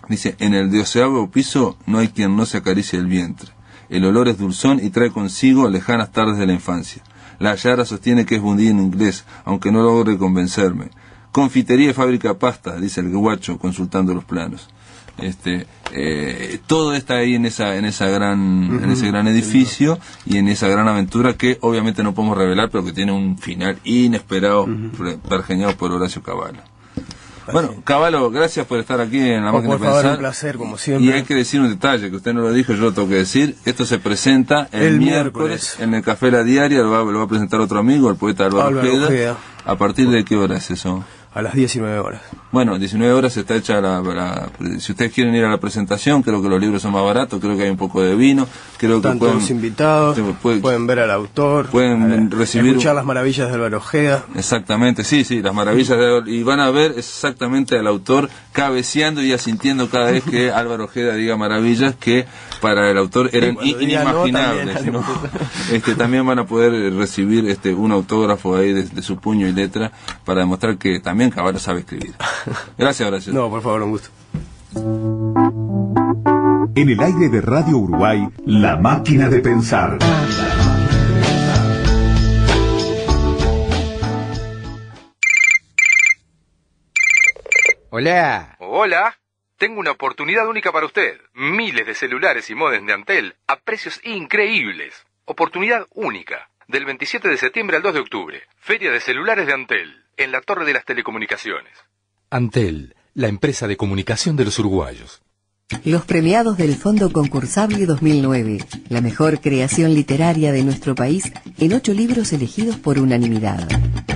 Dice: en el 12º piso no hay quien no se acaricie el vientre. El olor es dulzón y trae consigo lejanas tardes de la infancia. La Yara sostiene que es bundí en inglés, aunque no logre convencerme. Confitería y fábrica de pasta, dice el guacho, consultando los planos. Todo está ahí en ese gran edificio y en esa gran aventura que obviamente no podemos revelar, pero que tiene un final inesperado, pergeñado por Horacio Cavallo. Bueno, Cavallo, gracias por estar aquí en La Máquina de Pensar. Por favor, un placer, como siempre. Y hay que decir un detalle, que usted no lo dijo, yo lo tengo que decir. Esto se presenta el miércoles en el Café La Diaria, lo va a presentar otro amigo, el poeta Álvaro Ojeda. ¿A partir de qué hora es eso? A las 19 horas. Bueno, 19 horas está hecha si ustedes quieren ir a la presentación, creo que los libros son más baratos, creo que hay un poco de vino, creo están que pueden, todos invitados, pueden ver al autor, pueden recibir, escuchar las maravillas de Álvaro Ojeda. Exactamente, sí, las maravillas y van a ver exactamente al autor cabeceando y asintiendo cada vez que Álvaro Ojeda diga maravillas que para el autor eran inimaginables, ¿no? También van a poder recibir un autógrafo ahí de su puño y letra para demostrar que también Cavallo sabe escribir. Gracias, Horacio. No, por favor, un gusto. En el aire de Radio Uruguay, La Máquina de Pensar. Hola. Hola. Tengo una oportunidad única para usted. Miles de celulares y módems de Antel a precios increíbles. Oportunidad única. Del 27 de septiembre al 2 de octubre. Feria de celulares de Antel, en la Torre de las Telecomunicaciones. Antel, la empresa de comunicación de los uruguayos. Los premiados del Fondo Concursable 2009, la mejor creación literaria de nuestro país, en 8 libros elegidos por unanimidad.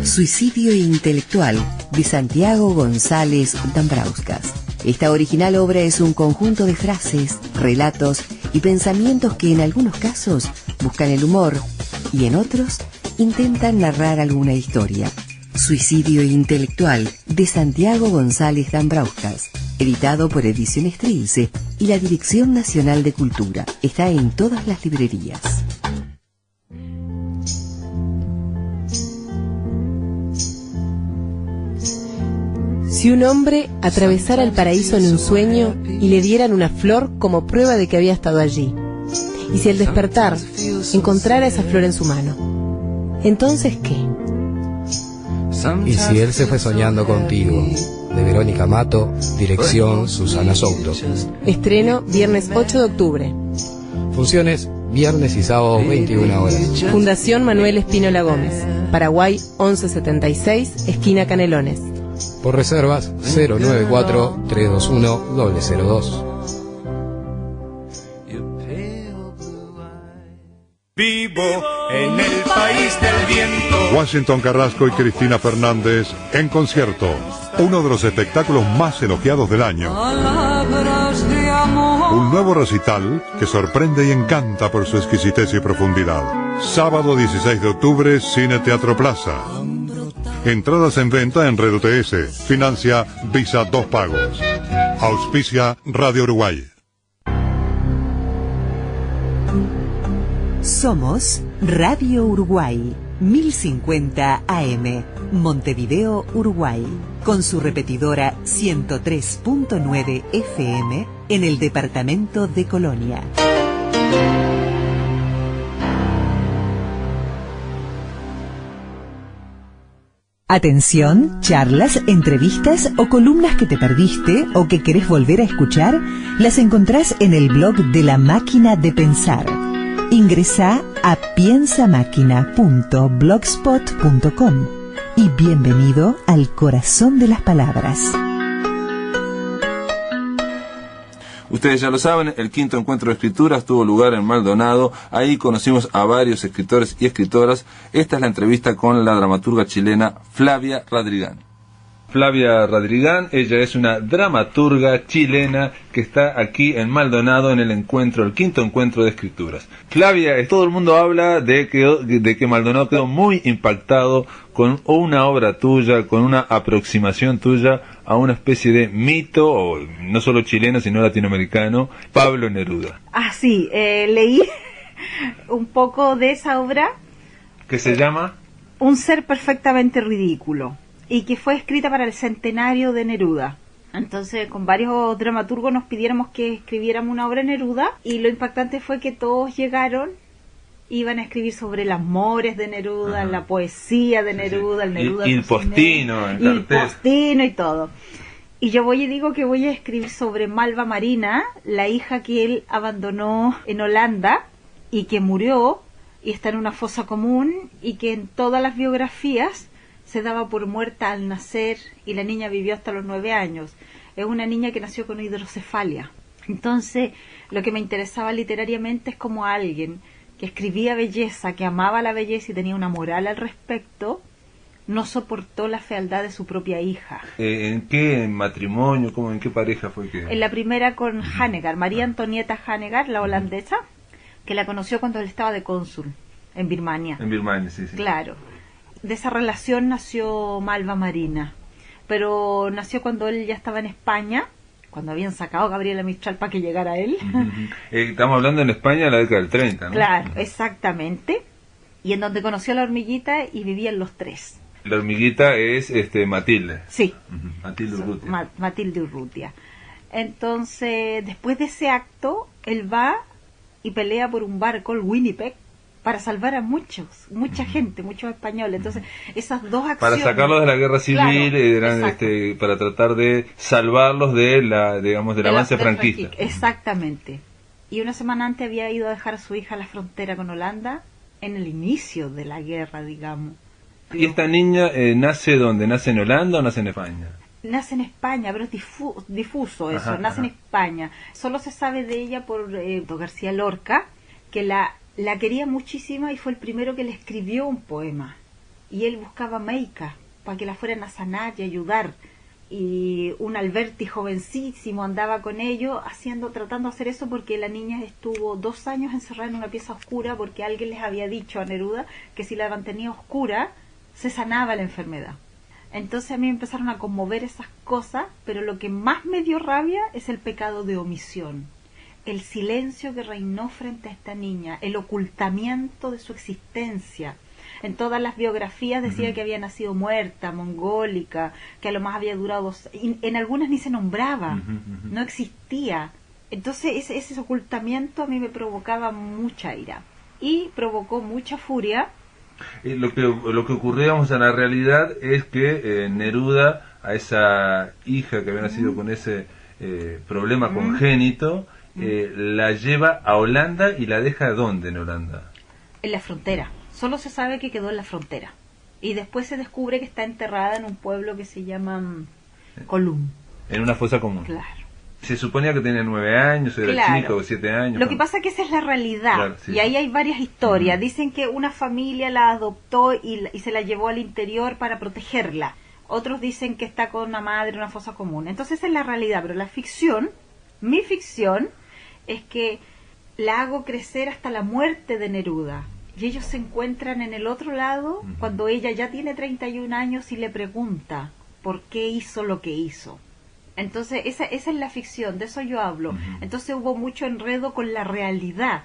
Suicidio intelectual, de Santiago González Dambrauskas. Esta original obra es un conjunto de frases, relatos y pensamientos que en algunos casos buscan el humor y en otros intentan narrar alguna historia. Suicidio intelectual, de Santiago González Dambrauskas, editado por Ediciones Trilce y la Dirección Nacional de Cultura. Está en todas las librerías. Si un hombre atravesara el paraíso en un sueño y le dieran una flor como prueba de que había estado allí, y si al despertar encontrara esa flor en su mano, ¿entonces qué? Y si él se fue soñando contigo, de Verónica Mato, dirección Susana Souto. Estreno viernes 8 de octubre. Funciones viernes y sábado 21 horas. Fundación Manuel Espínola Gómez, Paraguay 1176, esquina Canelones. Por reservas 094-321-002. Vivo en el país del viento. Washington Carrasco y Cristina Fernández en concierto. Uno de los espectáculos más elogiados del año. Un nuevo recital que sorprende y encanta por su exquisitez y profundidad. Sábado 16 de octubre, Cine Teatro Plaza. Entradas en venta en Red UTS. Financia Visa 2 Pagos. Auspicia Radio Uruguay. Somos Radio Uruguay, 1050 AM, Montevideo, Uruguay, con su repetidora 103.9 FM en el departamento de Colonia. Atención, charlas, entrevistas o columnas que te perdiste o que querés volver a escuchar, las encontrás en el blog de La Máquina de Pensar. Ingresá a piensamáquina.blogspot.com y bienvenido al corazón de las palabras. Ustedes ya lo saben, el quinto encuentro de escrituras tuvo lugar en Maldonado. Ahí conocimos a varios escritores y escritoras. Esta es la entrevista con la dramaturga chilena Flavia Radrigán. Flavia Radrigán, ella es una dramaturga chilena que está aquí en Maldonado en el quinto encuentro de escrituras. Flavia, todo el mundo habla de que Maldonado quedó muy impactado con una obra tuya, con una aproximación tuya a una especie de mito, no solo chileno sino latinoamericano, Pablo Neruda. Ah, sí, leí un poco de esa obra. ¿Qué se llama? Un ser perfectamente ridículo. Y que fue escrita para el centenario de Neruda. Entonces, con varios dramaturgos nos pidiéramos que escribiéramos una obra de Neruda, y lo impactante fue que todos llegaron, iban a escribir sobre las amores de Neruda, la poesía de Neruda, el Neruda y el postino, el postino y todo. Y yo voy y digo que voy a escribir sobre Malva Marina, la hija que él abandonó en Holanda y que murió y está en una fosa común, y que en todas las biografías se daba por muerta al nacer y la niña vivió hasta los 9 años. Es una niña que nació con hidrocefalia. Entonces, lo que me interesaba literariamente es como alguien que escribía belleza, que amaba la belleza y tenía una moral al respecto, no soportó la fealdad de su propia hija. ¿En qué matrimonio, en qué pareja fue que...? En la primera con Hanegar, María Antonieta Hanegar, la holandesa, que la conoció cuando él estaba de cónsul en Birmania. En Birmania, sí. Claro. De esa relación nació Malva Marina, pero nació cuando él ya estaba en España, cuando habían sacado a Gabriela Mistral para que llegara él. Estamos hablando en España de la década del 30, ¿no? Claro, exactamente. Y en donde conoció a la hormiguita y vivían los tres. La hormiguita es Matilde. Sí. Matilde Urrutia. Matilde Urrutia. Entonces, después de ese acto, él va y pelea por un barco, el Winnipeg, para salvar a mucha gente, muchos españoles. Entonces, esas dos acciones... Para sacarlos de la guerra civil, claro, eran para tratar de salvarlos de del avance franquista. Exactamente. Y una semana antes había ido a dejar a su hija a la frontera con Holanda, en el inicio de la guerra, digamos. ¿Y esta niña nace dónde? ¿Nace en Holanda o nace en España? Nace en España, pero es difuso eso, nace en España. Solo se sabe de ella por García Lorca, que la quería muchísimo y fue el primero que le escribió un poema. Y él buscaba meicas para que la fueran a sanar y ayudar. Y un Alberti jovencísimo andaba con ellos tratando de hacer eso, porque la niña estuvo 2 años encerrada en una pieza oscura porque alguien les había dicho a Neruda que si la mantenía oscura se sanaba la enfermedad. Entonces a mí me empezaron a conmover esas cosas, pero lo que más me dio rabia es el pecado de omisión. El silencio que reinó frente a esta niña, el ocultamiento de su existencia. En todas las biografías decía que había nacido muerta, mongólica, que a lo más había durado en algunas ni se nombraba, no existía. Entonces ese ocultamiento a mí me provocaba mucha ira y provocó mucha furia. Lo que ocurría en la realidad es que Neruda, a esa hija que había nacido con ese problema congénito, la lleva a Holanda y la deja ¿dónde en Holanda? En la frontera. Solo se sabe que quedó en la frontera. Y después se descubre que está enterrada en un pueblo que se llama Colum. En una fosa común. Claro. Se suponía que tenía 9 años, era chica, o 7 años. Lo que pasa es que esa es la realidad. Claro, sí. Y ahí hay varias historias. Dicen que una familia la adoptó y se la llevó al interior para protegerla. Otros dicen que está con una madre en una fosa común. Entonces esa es la realidad. Pero la ficción, mi ficción, es que la hago crecer hasta la muerte de Neruda. Y ellos se encuentran en el otro lado cuando ella ya tiene 31 años y le pregunta por qué hizo lo que hizo. Entonces esa es la ficción, de eso yo hablo. Entonces hubo mucho enredo con la realidad.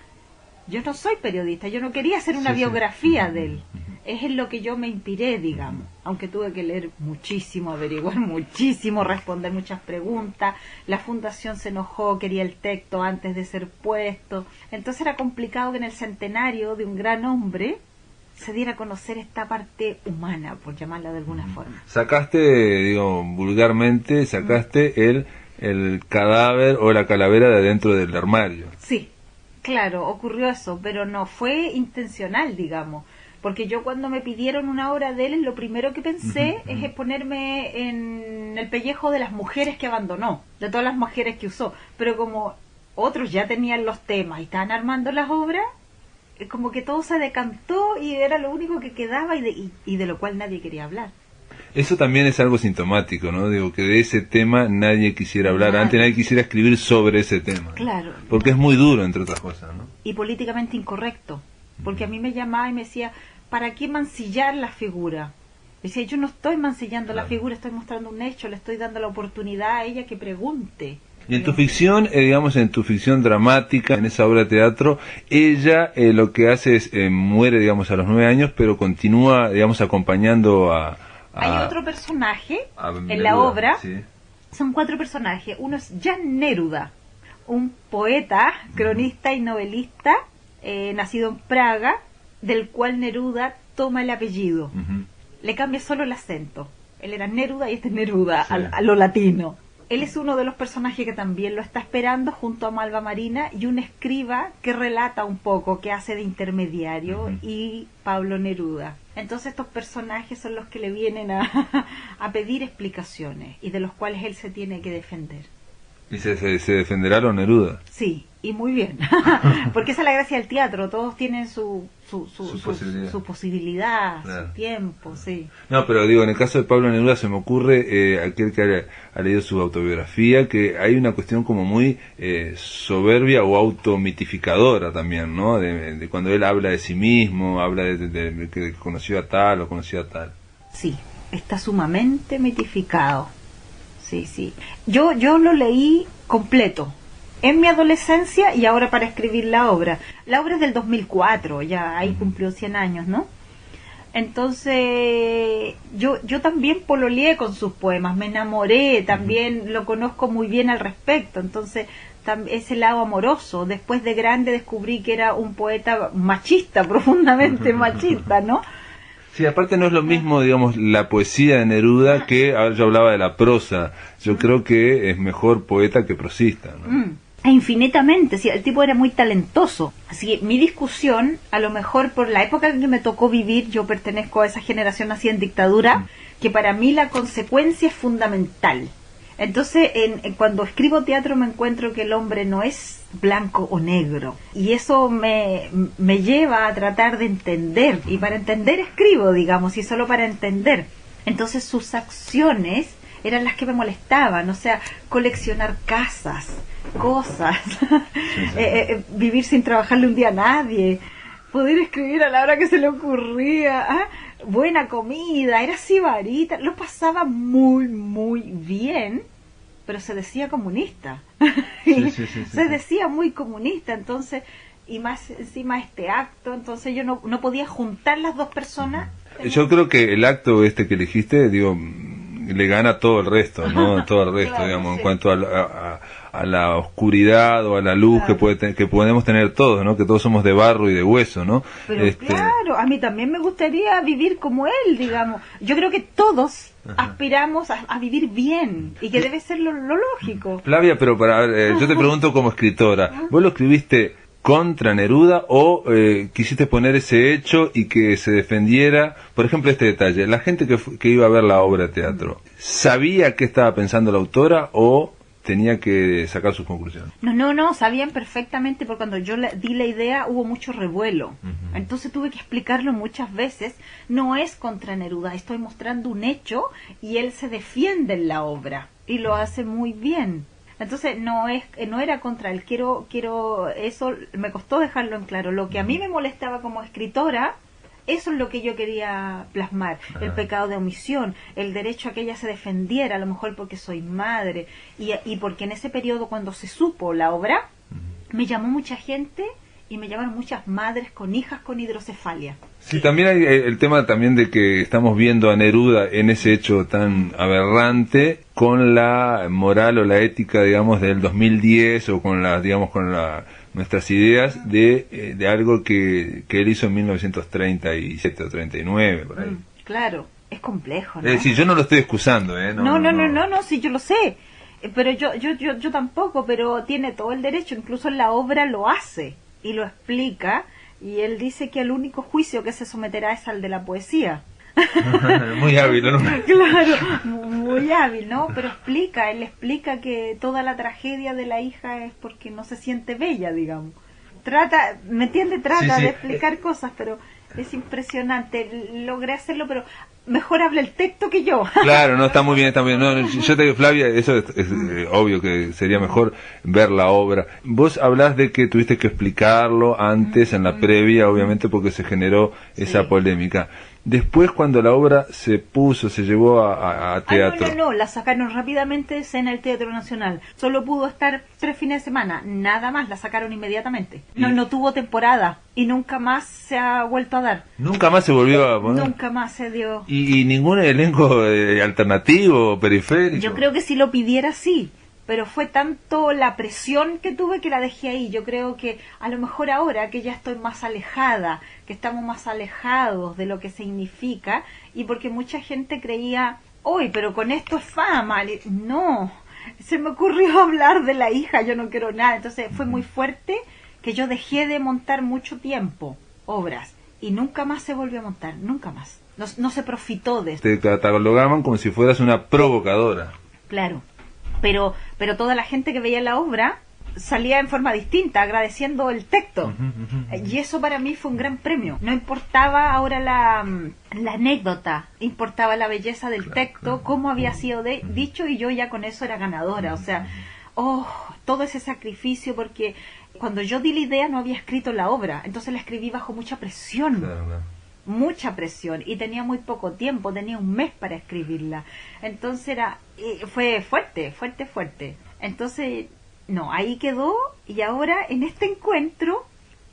Yo no soy periodista, yo no quería hacer una biografía de él. Es en lo que yo me inspiré, digamos. Aunque tuve que leer muchísimo, averiguar muchísimo, responder muchas preguntas. La fundación se enojó, quería el texto antes de ser puesto. Entonces era complicado que en el centenario de un gran hombre se diera a conocer esta parte humana, por llamarla de alguna forma. Sacaste, vulgarmente, el cadáver o la calavera de adentro del armario. Sí, claro, ocurrió eso, pero no fue intencional, digamos. Porque yo cuando me pidieron una obra de él, lo primero que pensé es ponerme en el pellejo de las mujeres que abandonó, de todas las mujeres que usó. Pero como otros ya tenían los temas y estaban armando las obras, como que todo se decantó y era lo único que quedaba y de lo cual nadie quería hablar. Eso también es algo sintomático, ¿no? Digo, que de ese tema nadie quisiera hablar, antes nadie quisiera escribir sobre ese tema. Claro. Porque es muy duro, entre otras cosas, ¿no? Y políticamente incorrecto. Porque a mí me llamaba y me decía, ¿para qué mancillar la figura? Decía, yo no estoy mancillando la figura, estoy mostrando un hecho, le estoy dando la oportunidad a ella que pregunte. Y en tu ficción, digamos, en tu ficción dramática, en esa obra de teatro, ella lo que hace es, muere, digamos, a los 9 años, pero continúa, digamos, acompañando a... Hay otro personaje en la obra, sí. Son 4 personajes. Uno es Jan Neruda, un poeta, cronista y novelista, nacido en Praga, del cual Neruda toma el apellido. Le cambia solo el acento. Él era Neruda y este es Neruda, sí. a lo latino. Él es uno de los personajes que también lo está esperando junto a Malva Marina y un escriba que relata un poco, que hace de intermediario, y Pablo Neruda. Entonces estos personajes son los que le vienen a pedir explicaciones y de los cuales él se tiene que defender. ¿Y se defenderá lo Neruda? Sí, y muy bien. Porque esa es la gracia del teatro, todos tienen su posibilidad, claro. Su tiempo, sí. No, pero digo, en el caso de Pablo Neruda se me ocurre, aquel que ha leído su autobiografía, que hay una cuestión como muy soberbia o automitificadora también, ¿no? De cuando él habla de sí mismo, habla de que conoció a tal o conoció a tal. Sí, está sumamente mitificado. Sí. Yo lo leí completo en mi adolescencia y ahora para escribir la obra. La obra es del 2004, ya ahí cumplió 100 años, ¿no? Entonces, yo también pololeé con sus poemas, me enamoré, también lo conozco muy bien al respecto. Entonces, ese lado amoroso. Después de grande descubrí que era un poeta machista, profundamente machista, ¿no? Sí, aparte no es lo mismo, digamos, la poesía de Neruda que, yo hablaba de la prosa, yo creo que es mejor poeta que prosista, ¿no? Infinitamente, sí, el tipo era muy talentoso. Así que mi discusión, a lo mejor por la época en que me tocó vivir, yo pertenezco a esa generación nacida en dictadura, que para mí la consecuencia es fundamental. Entonces, cuando escribo teatro me encuentro que el hombre no es blanco o negro, y eso me lleva a tratar de entender, y para entender escribo, digamos, y solo para entender. Entonces sus acciones eran las que me molestaban, o sea, coleccionar casas, cosas, vivir sin trabajarle un día a nadie, poder escribir a la hora que se le ocurría, buena comida, era sibarita, lo pasaba muy, muy bien, pero se decía comunista. Se decía muy comunista, entonces, y más encima este acto, entonces yo no podía juntar las dos personas. Yo creo que el acto que elegiste, digo, le gana todo el resto, ¿no? Todo el resto, claro, digamos, sí. En cuanto a la oscuridad o a la luz, claro, que podemos tener todos, ¿no? Que todos somos de barro y de hueso, ¿no? Pero claro, a mí también me gustaría vivir como él, digamos. Yo creo que todos aspiramos a vivir bien, y que debe ser lo lógico. Flavia, pero yo te pregunto como escritora, ¿vos lo escribiste contra Neruda o quisiste poner ese hecho y que se defendiera? Por ejemplo, este detalle, la gente que iba a ver la obra de teatro, ¿sabía qué estaba pensando la autora o tenía que sacar sus conclusiones? No, sabían perfectamente, porque cuando yo di la idea hubo mucho revuelo. Entonces tuve que explicarlo muchas veces. No es contra Neruda, estoy mostrando un hecho y él se defiende en la obra y lo hace muy bien. Entonces no era contra él, quiero eso me costó dejarlo en claro. Lo que a mí me molestaba como escritora, eso es lo que yo quería plasmar, el pecado de omisión, el derecho a que ella se defendiera, a lo mejor porque soy madre, y porque en ese periodo cuando se supo la obra, me llamó mucha gente y me llamaron muchas madres con hijas con hidrocefalia. Sí, también hay el tema también de que estamos viendo a Neruda en ese hecho tan aberrante con la moral o la ética, digamos, del 2010 o con nuestras ideas de algo que él hizo en 1937 o 39, por ahí. Claro, es complejo, ¿no? Es decir, yo no lo estoy excusando, No, sí, yo lo sé. Pero yo tampoco, pero tiene todo el derecho, incluso en la obra lo hace y lo explica, y él dice que el único juicio que se someterá es al de la poesía. Muy hábil, ¿no? Claro, muy hábil, ¿no? Pero él explica que toda la tragedia de la hija es porque no se siente bella, digamos. ¿Me entiende? Trata de explicar cosas, pero es impresionante. Logré hacerlo, pero mejor habla el texto que yo. Claro, no, está muy bien, está muy bien. No, yo te digo, Flavia, eso es obvio que sería mejor ver la obra. Vos hablás de que tuviste que explicarlo antes, en la previa, obviamente, porque se generó esa polémica. Después, cuando la obra se llevó a teatro. No, la sacaron rápidamente en el Teatro Nacional. Solo pudo estar 3 fines de semana, nada más, la sacaron inmediatamente. No tuvo temporada y nunca más se ha vuelto a dar. ¿Nunca más se volvió a poner? Nunca más se dio. ¿Y ningún elenco alternativo, periférico? Yo creo que si lo pidiera, sí. Pero fue tanto la presión que tuve que la dejé ahí. Yo creo que a lo mejor ahora que ya estoy más alejada, que estamos más alejados de lo que significa, y porque mucha gente creía, uy, pero con esto es fama. No, se me ocurrió hablar de la hija, yo no quiero nada. Entonces fue muy fuerte que yo dejé de montar mucho tiempo obras y nunca más se volvió a montar, nunca más. No se profitó de esto. Te catalogaban como si fueras una provocadora. Claro. Pero toda la gente que veía la obra salía en forma distinta, agradeciendo el texto. Y eso para mí fue un gran premio. No importaba ahora la anécdota, importaba la belleza del texto, cómo había sido dicho, y yo ya con eso era ganadora. O sea, todo ese sacrificio, porque cuando yo di la idea no había escrito la obra, entonces la escribí bajo mucha presión. Claro. Mucha presión, y tenía muy poco tiempo, tenía un mes para escribirla. Entonces fue fuerte. Entonces, no, ahí quedó, y ahora en este encuentro,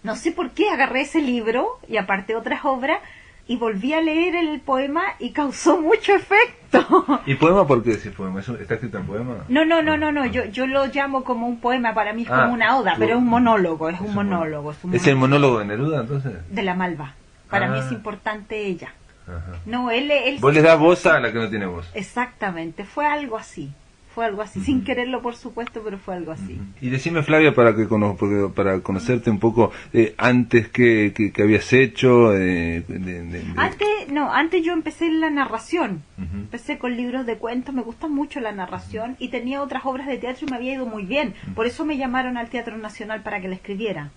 no sé por qué agarré ese libro, y aparte otras obras, y volví a leer el poema, y causó mucho efecto. ¿Y poema por qué ese poema? ¿Está escrito en poema? No, yo lo llamo como un poema, para mí es como una oda, pero es un monólogo, es un monólogo. ¿Es el monólogo de Neruda, entonces? De la Malva. Para mí es importante ella. Ajá. No, él vos le das voz a la que no tiene voz. Exactamente, fue algo así, sin quererlo por supuesto, pero fue algo así. Y decime, Flavia, para conocerte un poco, antes que habías hecho, Antes yo empecé en la narración, empecé con libros de cuentos, me gusta mucho la narración, y tenía otras obras de teatro y me había ido muy bien, por eso me llamaron al Teatro Nacional para que la escribiera.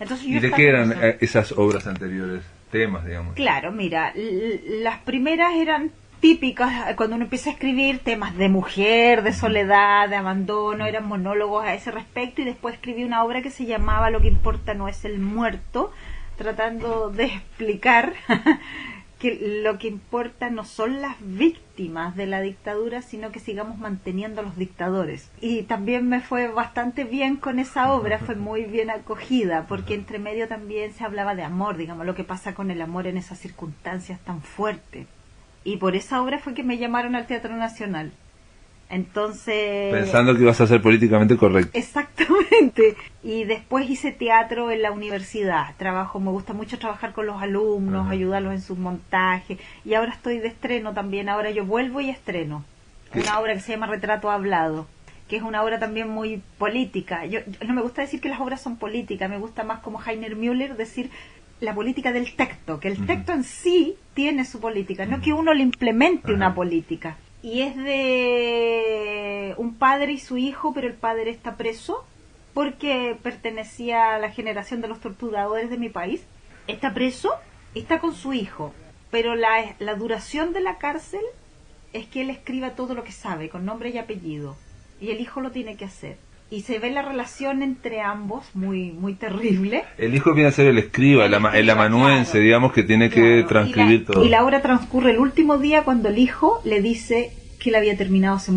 Entonces, ¿y de qué eran esas obras anteriores? Temas, digamos. Claro, mira, las primeras eran típicas, cuando uno empieza a escribir temas de mujer, de soledad, de abandono, eran monólogos a ese respecto, y después escribí una obra que se llamaba Lo que importa no es el muerto, tratando de explicar que lo que importa no son las víctimas de la dictadura, sino que sigamos manteniendo a los dictadores. Y también me fue bastante bien con esa obra, fue muy bien acogida, porque entre medio también se hablaba de amor, digamos, lo que pasa con el amor en esas circunstancias tan fuertes. Y por esa obra fue que me llamaron al Teatro Nacional. Entonces... Pensando que ibas a ser políticamente correcto. Exactamente. Y después hice teatro en la universidad. Me gusta mucho trabajar con los alumnos, ayudarlos en sus montajes. Y ahora estoy de estreno también. Ahora yo vuelvo y estreno una obra que se llama Retrato Hablado, que es una obra también muy política. Yo no me gusta decir que las obras son políticas, me gusta más, como Heiner Müller, decir la política del texto, que el texto en sí tiene su política, no que uno le implemente una política. Y es de un padre y su hijo, pero el padre está preso porque pertenecía a la generación de los torturadores de mi país. Está preso y está con su hijo, pero la duración de la cárcel es que él escriba todo lo que sabe, con nombre y apellido, y el hijo lo tiene que hacer. Y se ve la relación entre ambos muy muy terrible. El hijo viene a ser el escriba, el amanuense, claro, digamos, que tiene que transcribir todo. Y la obra transcurre el último día cuando el hijo le dice que él había terminado hace